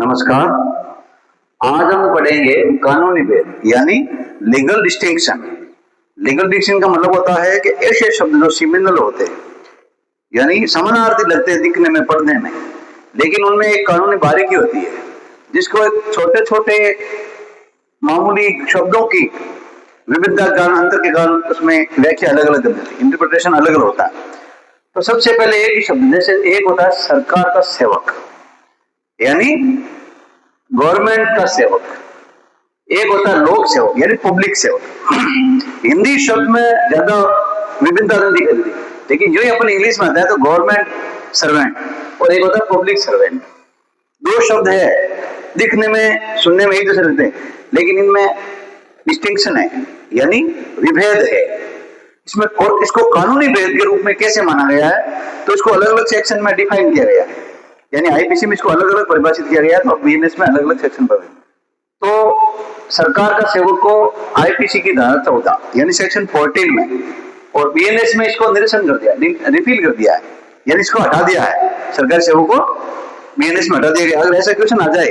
नमस्कार। आज हम पढ़ेंगे कानूनी भेद यानी लीगल डिस्टिंक्शन। लीगल डिस्टिंक्शन का मतलब होता है कि ऐसे शब्द जो सिमिलर होते हैं यानी समानार्थी लगते हैं दिखने में, पढ़ने में, लेकिन उनमें एक कानूनी बारीकी होती है जिसको एक छोटे छोटे मामूली शब्दों की विविधता के कारण, अंतर के कारण उसमें व्याख्या अलग अलग होती है, इंटरप्रिटेशन अलग अलग होता है। तो सबसे पहले एक ही शब्द, जैसे एक होता है सरकार का सेवक यानी गवर्नमेंट का सेवक, एक होता है लोक सेवक यानी पब्लिक सेवक। हिंदी शब्द में ज्यादा विभिन्नता नहीं दिखती, लेकिन जो ही अपन इंग्लिश में आता है तो गवर्नमेंट सर्वेंट और एक होता है पब्लिक सर्वेंट। दो शब्द है, दिखने में सुनने में एक जैसे लगते हैं, लेकिन इनमें डिस्टिंक्शन है यानी विभेद है इसमें। और इसको कानूनी भेद के रूप में कैसे माना गया है, तो इसको अलग अलग सेक्शन में डिफाइन किया गया है, यानी आईपीसी में इसको अलग अलग परिभाषित किया गया है, तो बीएनएस में अलग अलग सेक्शन पर। तो सरकार का सेवक को आईपीसी की धारा 14 यानी सेक्शन 14 में, और बीएनएस में इसको निरसन कर दिया, रिफिल कर दिया है, यानी इसको हटा दिया है। सरकारी सेवक को बीएनएस में हटा दिया गया। अगर ऐसा क्वेश्चन आ जाए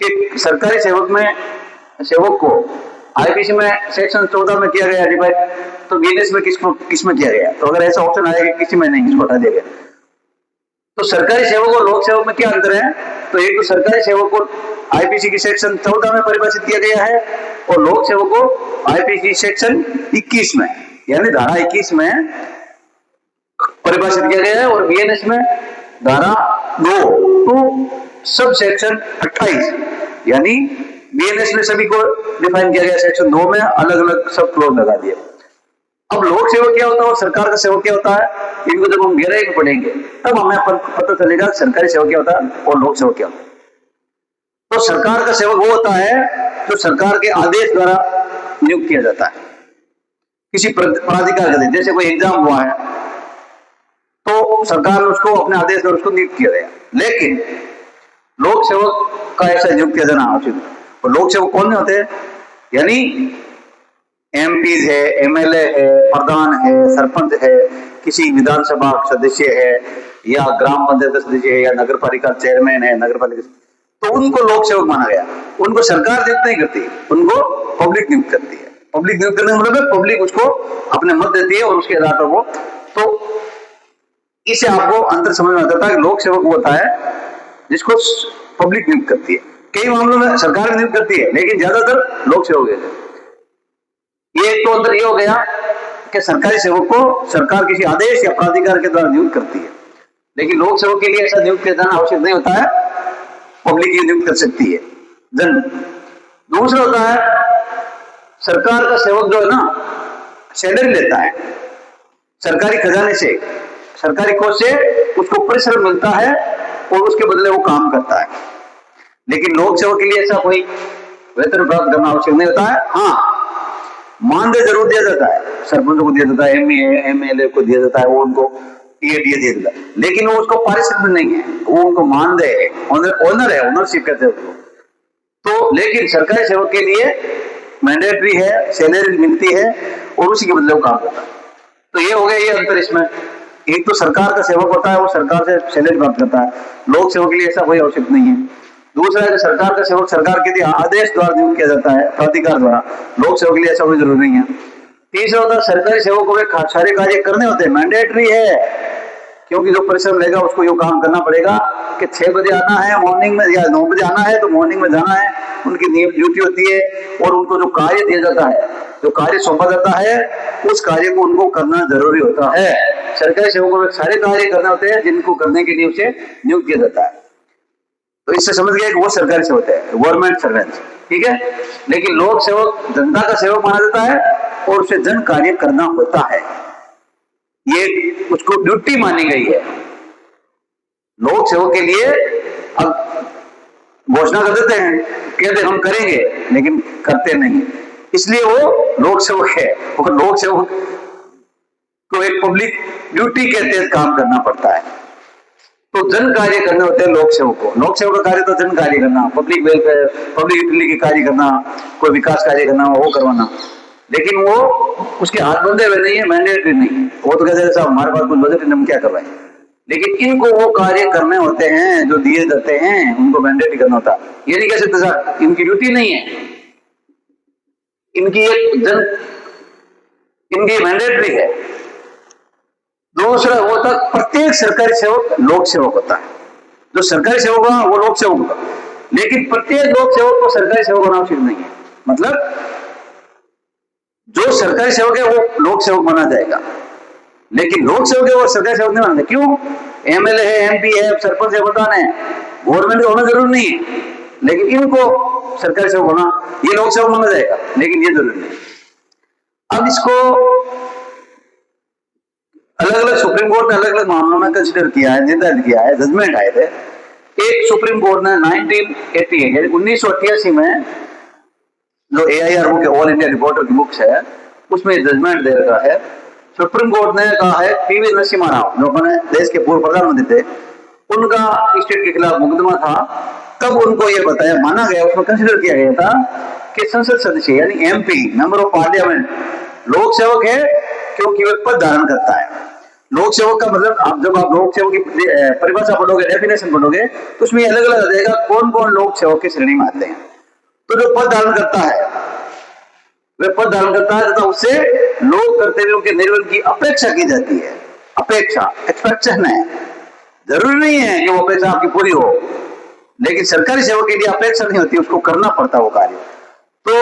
कि सरकारी सेवक को आईपीसी में सेक्शन 14 में किया गया डिवाइड, तो बीएनएस में किसमें किया गया, तो अगर ऐसा ऑप्शन आएगा किसी में नहीं, इसको हटा दिया गया। तो सरकारी सेवक और लोक सेवक में क्या अंतर है, तो एक तो सरकारी सेवक को आईपीसी की सेक्शन 14 में परिभाषित किया गया है और लोक सेवक को आईपीसी सेक्शन 21 में यानी धारा 21 में परिभाषित किया गया है, और बीएनएस में धारा 2 तो सब सेक्शन 28 यानी बीएनएस में सभी को डिफाइन किया गया, सेक्शन 2 में अलग अलग सब क्लोज लगा दिए। अब लोक सेवक क्या होता है और सरकार का सेवक क्या होता है, इनको जब हम गहराई में पढ़ेंगे तब हमें पता चलेगा सरकारी सेवक क्या होता है और लोक सेवक क्या होता है। तो सरकार का सेवक वो होता है जो सरकार के आदेश द्वारा नियुक्त किया जाता है किसी प्राधिकार के, जैसे कोई एग्जाम हुआ है तो सरकार ने उसको अपने आदेश द्वारा उसको नियुक्त किया गया। लेकिन लोक सेवक का ऐसा नियुक्त किया जाना आवश्यक है। और लोक सेवक कौन होते हैं, यानी एमपी है, एमएलए है, प्रधान है, सरपंच है, किसी विधानसभा सदस्य है, या ग्राम पंचायत सदस्य है, या नगर पालिका चेयरमैन है, नगर पालिका, तो उनको लोक सेवक माना गया। उनको सरकार नियुक्त नहीं करती, उनको पब्लिक नियुक्त करती है। पब्लिक नियुक्त करने का मतलब है पब्लिक उसको अपने मत देती है और उसके आधार पर वो, तो इससे आपको अंतर समझ में आता है कि लोक सेवक होता है जिसको पब्लिक नियुक्त करती है। कई मामलों में सरकार नियुक्त करती है, लेकिन ज्यादातर लोक सेवक है। ये एक तो अंतर ये हो गया कि सरकारी सेवक को सरकार किसी आदेश या प्राधिकार के द्वारा नियुक्त करती है, लेकिन लोक सेवक के लिए ऐसा नियुक्त किया जाना आवश्यक नहीं होता है, पब्लिक ही नियुक्त कर सकती है, जन। दूसरा होता है सरकार का सेवक जो है ना सैलरी लेता है सरकारी खजाने से, सरकारी कोष से उसको परिश्रम मिलता है और उसके बदले वो काम करता है। लेकिन लोक सेवक के लिए ऐसा कोई वेतन प्राप्त करना आवश्यक नहीं होता है। हाँ, मानदेय जरूर दिया जाता है, सरपंचों को दिया जाता है, एमएलए को दिया जाता है, वो उनको टीएडीए दिया जाता है, लेकिन वो उसको पारिश्रमिक नहीं है, वो उनको मानदेय है, ऑनर है, ऑनरशिप कहते हैं उसको। तो लेकिन सरकारी सेवक के लिए मैंडेटरी है, सैलरी मिलती है और उसी के बदले वो काम करता है। तो ये हो गया ये अंतर इसमें। एक तो सरकार का सेवक होता है वो सरकार से सैलरी प्राप्त करता है, लोक सेवक के लिए ऐसा कोई आवश्यक नहीं है। दूसरा है कि सरकार का सेवक सरकार के लिए आदेश द्वारा नियुक्त किया जाता है, प्राधिकार द्वारा, लोक सेवक के लिए ऐसा कोई जरूरी नहीं है। तीसरा होता है सरकारी सेवक को सारे कार्य करने होते हैं, मैंडेटरी है, क्योंकि जो परिश्रम लेगा उसको ये काम करना पड़ेगा कि 6 बजे आना है मॉर्निंग में या 9 बजे आना है तो मॉर्निंग में जाना है, उनकी नियम ड्यूटी होती है। और उनको जो कार्य दिया जाता है, जो कार्य सौंपा जाता है, उस कार्य को उनको करना जरूरी होता है। सरकारी सेवकों को सारे कार्य करने होते हैं जिनको करने के लिए उसे नियुक्त किया जाता है। तो इससे समझ गया कि वो सरकारी सेवक है, गवर्नमेंट सर्वेंट, ठीक है। लेकिन लोक सेवक जनता का सेवक माना जाता है और उसे जन कार्य करना होता है, ये उसको ड्यूटी मानी गई है। लोक सेवक के लिए अब घोषणा कर देते हैं, कहते हम करेंगे, लेकिन करते नहीं, इसलिए वो लोक सेवक है। और लोक सेवक को एक पब्लिक ड्यूटी के तहत काम करना पड़ता है। तो जन कार्य करने होते हैं लोक सेवक को। लोक सेवक का कार्य तो जन कार्य करना, पब्लिक वेलफेयर, पब्लिक यूटिलिटी के कार्य करना, कोई विकास कार्य करना, वो करवाना, लेकिन वो उसके हाथ बंधे हुए नहीं है, मैंडेटरी नहीं है। वो तो कहते हैं साहब हमारे पास कुछ बजट है, हम क्या कर रहे हैं, लेकिन इनको वो कार्य करने होते हैं जो दिए जाते हैं, उनको मैंडेट करना होता है। ये नहीं कह सकते सर इनकी ड्यूटी नहीं है, इनकी मैंडेटरी है। दूसरा होता प्रत्येक सरकारी सेवक लोक सेवक होता है, जो सरकारी सेवक होगा वो लोक सेवक होगा, लेकिन प्रत्येक लोक सेवक को सरकारी सेवक होना उचित नहीं है। मतलब जो सरकारी सेवक है वो लोक सेवक माना जाएगा, लेकिन लोक सेवक है वो सरकारी सेवक नहीं मानते। क्यों? एमएलए है, एमपी है, सरपंच है, प्रधान है, गवर्नमेंट का होना जरूरी नहीं है, लेकिन इनको सरकारी सेवक होना, ये लोक सेवक माना जाएगा, लेकिन ये जरूरी नहीं। अब इसको अलग अलग सुप्रीम कोर्ट ने अलग अलग मामलों में कंसिडर किया है, निर्धारित किया है, जजमेंट आए थे। एक सुप्रीम कोर्ट ने 1988 यानी 1988 में जो AIR बुक है, ऑल इंडिया रिपोर्टर की बुक्स है, उसमें जजमेंट दे रखा है। सुप्रीम कोर्ट ने कहा है PV नरसिम्हा राव जो अपने देश के पूर्व प्रधानमंत्री थे, उनका स्टेट के खिलाफ मुकदमा था, तब उनको यह बताया, माना गया, उसमें कंसिडर किया गया था कि संसद सदस्य यानी MP मेंबर ऑफ पार्लियामेंट लोक सेवक है, क्योंकि वह पद धारण करता है। लोक सेवक का मतलब आप जब आप लोक सेवक की परिभाषा पढ़ोगे, डेफिनेशन पढ़ोगे, तो उसमें अलग अलग आ जाएगा कौन कौन लोक सेवक की श्रेणी में आते हैं। तो जो पद धारण करता है वह पद धारण करता है तथा उससे लोक कर्तव्यों के निर्वहन की अपेक्षा की जाती है। अपेक्षा, एक्सपेक्टेशन है, जरूरी नहीं है कि वो अपेक्षा आपकी पूरी हो, लेकिन सरकारी सेवक के लिए अपेक्षा नहीं होती, उसको करना पड़ता वो कार्य। तो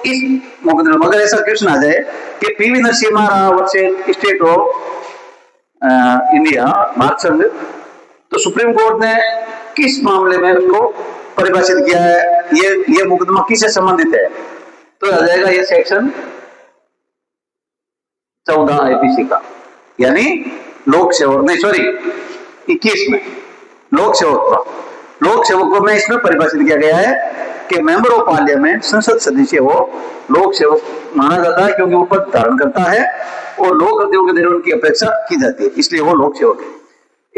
इस मुकदमे में अगर ऐसा क्वेश्चन आ जाए कि PV Narasimha Rao versus state of India, Bharat संघ, तो सुप्रीम कोर्ट ने किस मामले में उसको परिभाषित किया है, ये मुकदमा किससे संबंधित है, तो आ जाएगा ये सेक्शन 14 IPC का, यानी लोक सेवक नहीं, सॉरी 21 में लोक सेवक में इसमें परिभाषित किया गया है कि मेंबर ऑफ पार्लियामेंट, संसद सदस्य हो, लोक सेवक माना जाता है, क्योंकि वो पद धारण करता है और लोक कर्तव्यों के निर्वहन की अपेक्षा की जाती है, इसलिए वो लोक सेवक है।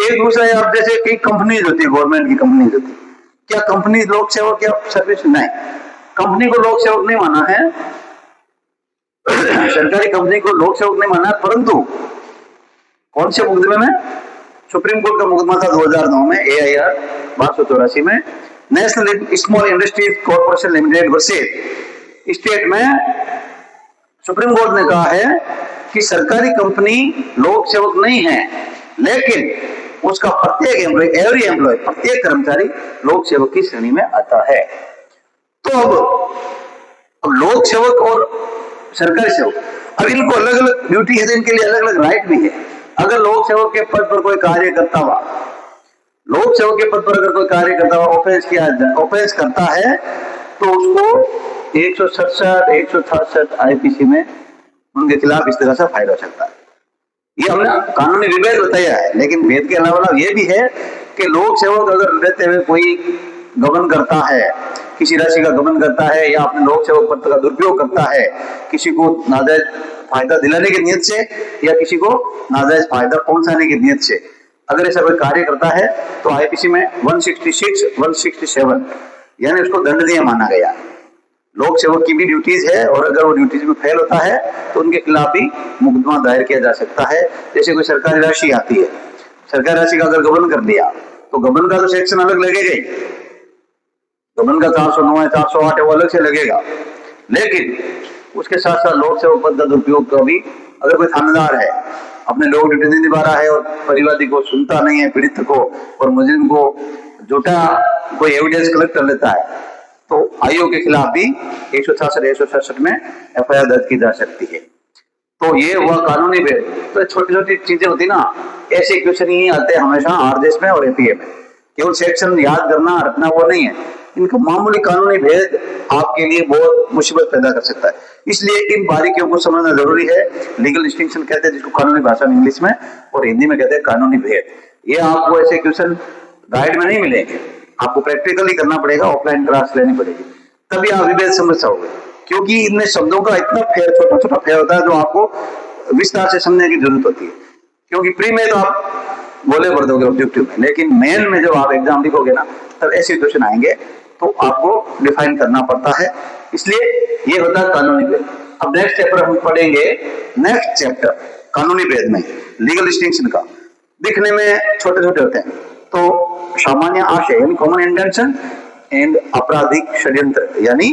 एक दूसरा है, अब जैसे कई कंपनीज होती है, गवर्नमेंट की कंपनीज होती है, क्या कंपनी लोक सेवक या सर्विस? नहीं, कंपनी को लोक सेवक नहीं माना है, सरकारी कंपनी को लोक सेवक नहीं माना है, परंतु कौन से मुकदमे में? सुप्रीम कोर्ट का मुकदमा था 2009 में AIR 1284 में, national small industries corporation limited versus state में सुप्रीम कोर्ट ने कहा है कि सरकारी कंपनी लोक सेवक नहीं है, लेकिन उसका प्रत्येक एम्प्लॉय, एवरी एम्प्लॉय, प्रत्येक कर्मचारी लोक सेवक की श्रेणी में आता है। तो अब लोक सेवक और सरकारी सेवक, अब इनको अलग अलग ड्यूटी है, तो इनके लिए अलग अलग राइट भी है। अगर लोक सेवक के पद पर कोई कार्य करता हुआ, लोक सेवक के पद पर अगर कोई कार्य करता हुआ ऑफेंस करता है, तो उसको 167, 167 IPC में उनके खिलाफ इस तरह से फायदा हो सकता है। ये हमने कानूनी विभेद बताया है, लेकिन भेद के अलावा ये भी है कि लोक सेवक अगर रहते हुए कोई गबन करता है, किसी राशि का गबन करता है, या अपने लोक सेवक पद का दुरुपयोग करता है, किसी को नाजायज फायदा दिलाने की नियत से या किसी को नाजायज फायदा पहुंचाने की नियत से अगर ऐसा कोई कार्य करता है, तो IPC में 166, 167 यानी उसको दंडनीय माना गया। लोक सेवक की भी ड्यूटीज है, और अगर वो ड्यूटीज में फेल होता है तो उनके खिलाफ भी मुकदमा दायर किया जा सकता है। जैसे कोई सरकारी राशि आती है, सरकारी राशि का अगर गबन कर दिया, तो गबन का तो सेक्शन अलग लगेगा ही, गबन का 409 है, 408 है, वो अलग से लगेगा, लेकिन उसके साथ साथ लोक सेवक पद का दुरुपयोग का भी, अगर कोई थानेदार है, अपने लोक ड्यूटी नहीं निभा रहा है और परिवादी को सुनता नहीं है, पीड़ित को और मुजरिम को झूठा कोई एविडेंस कलेक्ट कर लेता है, तो आयोग के खिलाफ भी 166, 167 में FIR दर्ज की जा सकती है। तो ये हुआ कानूनी भेद। तो छोटी छोटी चीजें होती ना, ऐसे क्वेश्चन ही आते हैं हमेशा RDS में और APA में, केवल सेक्शन याद करना रखना वो नहीं है, इनका मामूली कानूनी भेद आपके लिए बहुत मुसीबत पैदा कर सकता है, इसलिए इन बारीकियों को समझना जरूरी है। लीगल डिस्टिंक्शन कहते हैं जिसको कानूनी भाषा में इंग्लिश में, और हिंदी में कहते हैं कानूनी भेद। ये आपको ऐसे क्वेश्चन गाइड में नहीं मिलेंगे, आपको प्रैक्टिकली करना पड़ेगा, ऑफलाइन क्लास लेनी पड़ेगी, तभी आप विभेद समझ पाओगे, क्योंकि इनमें शब्दों का इतना फेर, छोटा छोटा फेर होता है जो आपको विस्तार से समझने की जरूरत होती है। क्योंकि प्री में तो आप बोले भर दोगे ऑब्जेक्टिव में, लेकिन मेन में जब आप एग्जाम लिखोगे ना, तब ऐसे क्वेश्चन आएंगे, तो आपको डिफाइन करना पड़ता है, इसलिए ये होता है कानूनी भेद। अब नेक्स्ट चैप्टर हम पढ़ेंगे, नेक्स्ट चैप्टर कानूनी भेद में लीगल डिस्टिंक्शन का। दिखने में छोटे छोटे होते हैं। तो सामान्य आशय यानी कॉमन इंटेंशन एंड आपराधिक षड्यंत्र यानी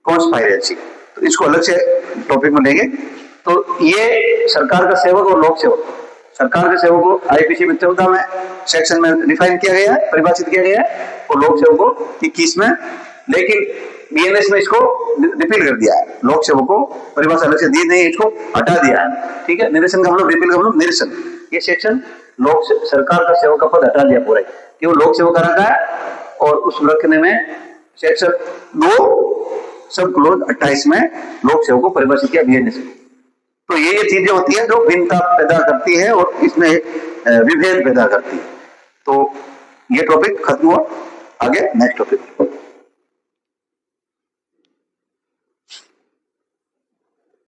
कॉन्स्पायरेसी, तो इसको अलग से टॉपिक में लेंगे। तो ये सरकार का सेवक और लोक सेवक, सरकार के सेवक को आईपीसी में 14 में सेक्शन में डिफाइन किया गया है, परिभाषित किया गया है, और लोक सेवक को 21 में, लेकिन बीएनएस में इसको रिपील कर दिया है। लोक सेवक को परिभाषा अलग से दी नहीं, इसको हटा दिया है, ठीक है। निरसन का मतलब, रिपील का मतलब निरसन, ये सेक्शन लोक सरकार का सेवक का पद हटा दिया पूरा, कि वो लोक सेवक रखा है, और उस रखने में सेक्शन 2 सब क्लोज 28 में लोक सेवक को परिभाषित किया बीएनएस में। तो ये चीजें होती है जो भिन्नता पैदा करती है और इसमें विभेद पैदा करती है। तो ये टॉपिक खत्म हुआ, आगे नेक्स्ट टॉपिक।